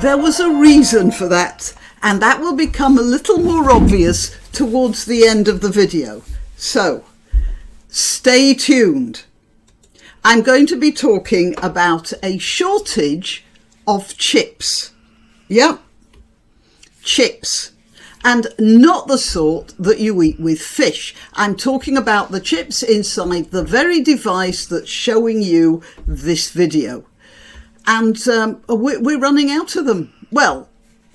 There was a reason for that, and that will become a little more obvious towards the end of the video. So, stay tuned. I'm going to be talking about a shortage of chips. Yep, chips. And not the sort that you eat with fish. I'm talking about the chips inside the very device that's showing you this video. And we're running out of them. Well,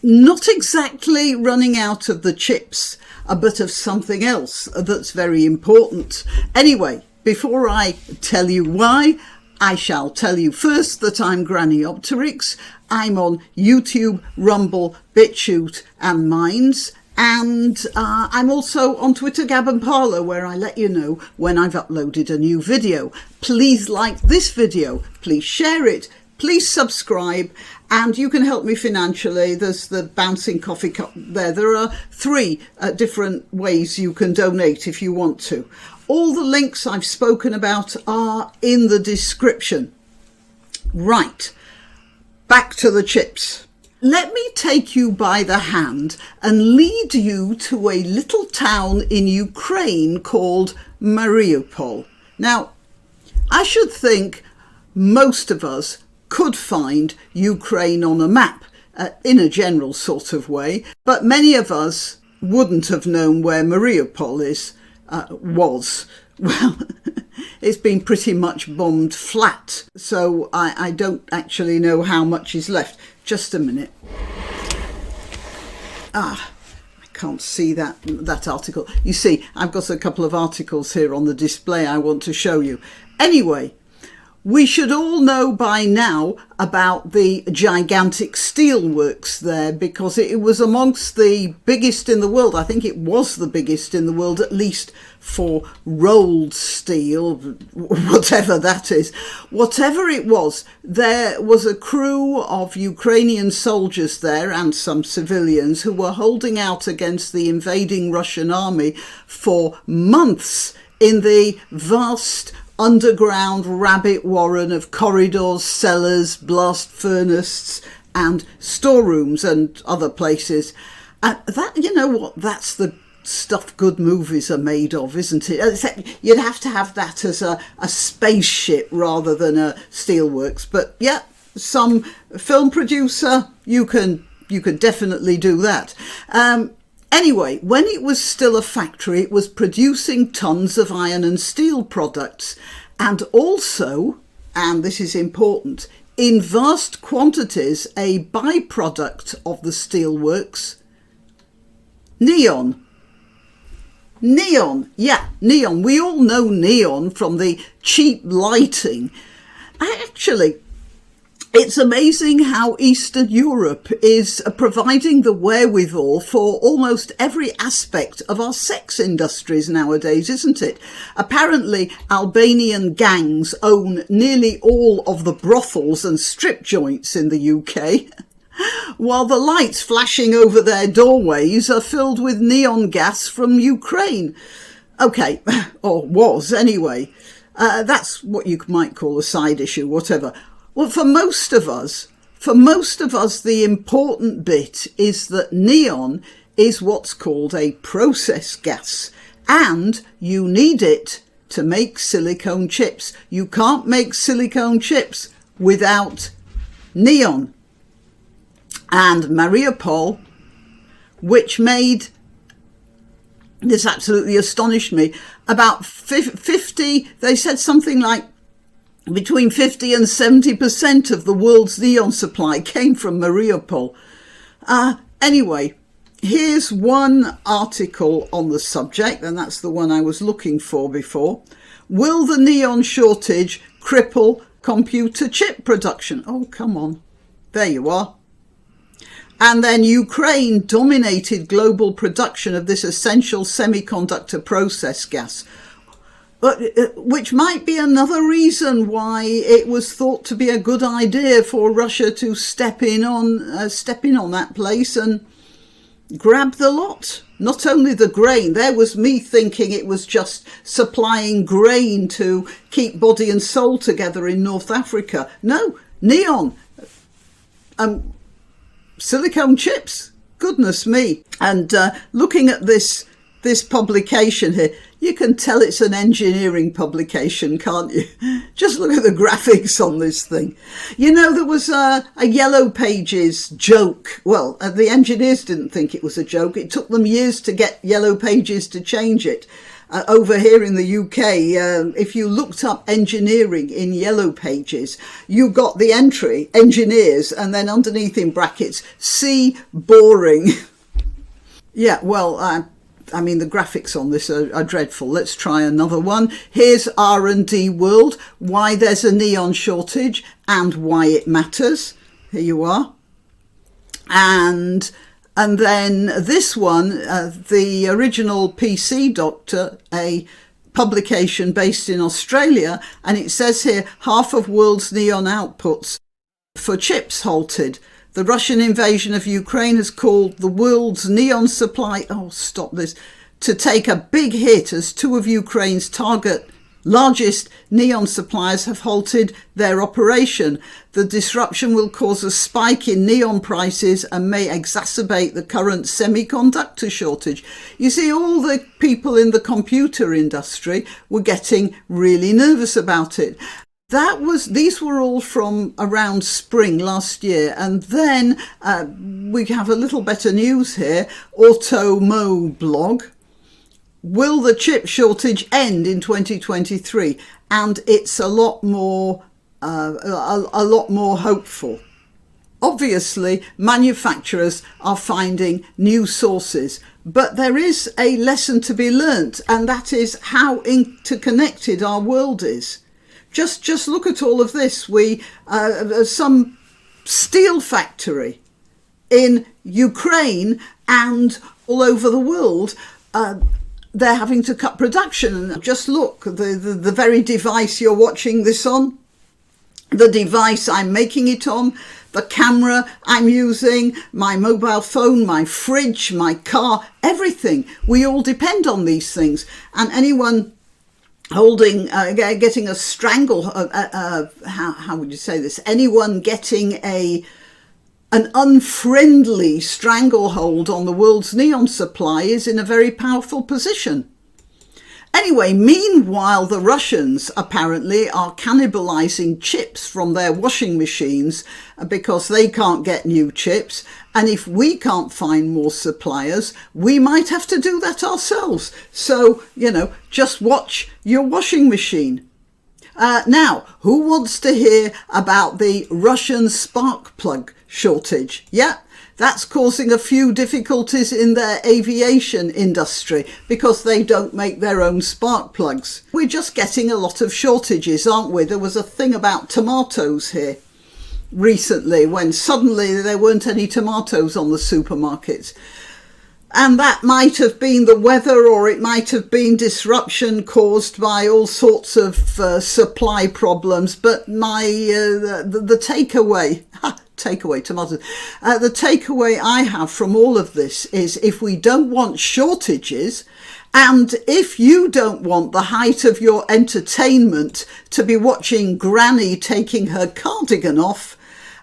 not exactly running out of the chips, but of something else that's very important. Anyway, before I tell you why, I shall tell you first that I'm Granniopteryx. I'm on YouTube, Rumble, BitChute and Minds. And I'm also on Twitter, Gab and Parler, where I let you know when I've uploaded a new video. Please like this video. Please share it. Please subscribe, and you can help me financially. There's the bouncing coffee cup there. There are 3 different ways you can donate if you want to. All the links I've spoken about are in the description. Right, back to the chips. Let me take you by the hand and lead you to a little town in Ukraine called Mariupol. Now, I should think most of us could find Ukraine on a map in a general sort of way, but many of us wouldn't have known where Mariupol was. Well, it's been pretty much bombed flat, so I don't actually know how much is left. Just a minute. I can't see that article. You see, I've got a couple of articles here on the display I want to show you. Anyway, we should all know by now about the gigantic steelworks there, because it was amongst the biggest in the world. I think it was the biggest in the world, at least for rolled steel, whatever that is. Whatever it was, there was a crew of Ukrainian soldiers there and some civilians who were holding out against the invading Russian army for months in the vast underground rabbit warren of corridors, cellars, blast furnaces and storerooms and other places. And that, you know what, that's the stuff good movies are made of, isn't it? Except you'd have to have that as a spaceship rather than a steelworks. But yeah, some film producer, you can definitely do that. Anyway, when it was still a factory, it was producing tons of iron and steel products, and also, and this is important, in vast quantities, a byproduct of the steelworks, neon. Neon, yeah, neon. We all know neon from the cheap lighting. Actually, it's amazing how Eastern Europe is providing the wherewithal for almost every aspect of our sex industries nowadays, isn't it? Apparently, Albanian gangs own nearly all of the brothels and strip joints in the UK, while the lights flashing over their doorways are filled with neon gas from Ukraine. Okay, or was anyway. That's what you might call a side issue, whatever. Well, for most of us, the important bit is that neon is what's called a process gas, and you need it to make silicone chips. You can't make silicone chips without neon. And Mariupol, which made, this absolutely astonished me, about 50, they said something like between 50 and 70% of the world's neon supply came from Mariupol. Anyway, here's one article on the subject, and that's the one I was looking for before. Will the neon shortage cripple computer chip production? Oh, come on. There you are. And then Ukraine dominated global production of this essential semiconductor process gas, which might be another reason why it was thought to be a good idea for Russia to step in on that place and grab the lot. Not only the grain, there was me thinking it was just supplying grain to keep body and soul together in North Africa. No, neon. silicone chips. Goodness me. And looking at this publication here, you can tell it's an engineering publication, can't you? Just look at the graphics on this thing. You know, there was a Yellow Pages joke. Well, the engineers didn't think it was a joke. It took them years to get Yellow Pages to change it. Over here in the UK, if you looked up engineering in Yellow Pages, you got the entry, engineers, and then underneath in brackets, C, boring. Yeah, well, I mean, the graphics on this are dreadful. Let's try another one. Here's R&D World, why there's a neon shortage and why it matters. Here you are. And then this one, the original PC Doctor, a publication based in Australia, and it says here, half of world's neon outputs for chips halted. The Russian invasion of Ukraine has caused the world's neon supply, to take a big hit as two of Ukraine's largest neon suppliers have halted their operation. The disruption will cause a spike in neon prices and may exacerbate the current semiconductor shortage. You see, all the people in the computer industry were getting really nervous about it. These were all from around spring last year. And then we have a little better news here. Automo blog. Will the chip shortage end in 2023? And it's a lot more hopeful. Obviously, manufacturers are finding new sources, but there is a lesson to be learnt, and that is how interconnected our world is. Just look at all of this. Some steel factory in Ukraine and all over the world, they're having to cut production. And just look, the very device you're watching this on, the device I'm making it on, the camera I'm using, my mobile phone, my fridge, my car, everything. We all depend on these things. And anyone getting a how would you say this? Anyone getting an unfriendly stranglehold on the world's neon supply is in a very powerful position. Anyway, meanwhile, the Russians apparently are cannibalizing chips from their washing machines because they can't get new chips. And if we can't find more suppliers, we might have to do that ourselves. So, just watch your washing machine. Now, who wants to hear about the Russian spark plug shortage? Yeah. That's causing a few difficulties in their aviation industry because they don't make their own spark plugs. We're just getting a lot of shortages, aren't we? There was a thing about tomatoes here recently when suddenly there weren't any tomatoes on the supermarkets. And that might have been the weather, or it might have been disruption caused by all sorts of supply problems. But the takeaway tomatoes. The takeaway I have from all of this is, if we don't want shortages, and if you don't want the height of your entertainment to be watching Granny taking her cardigan off,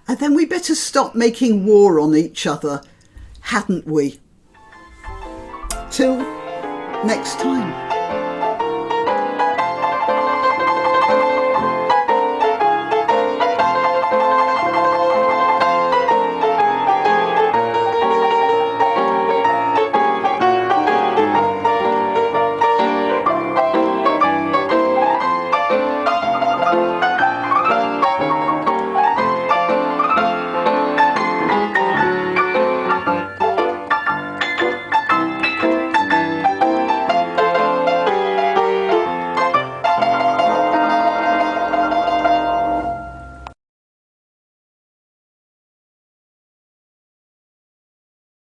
then we better stop making war on each other, hadn't we? Till next time.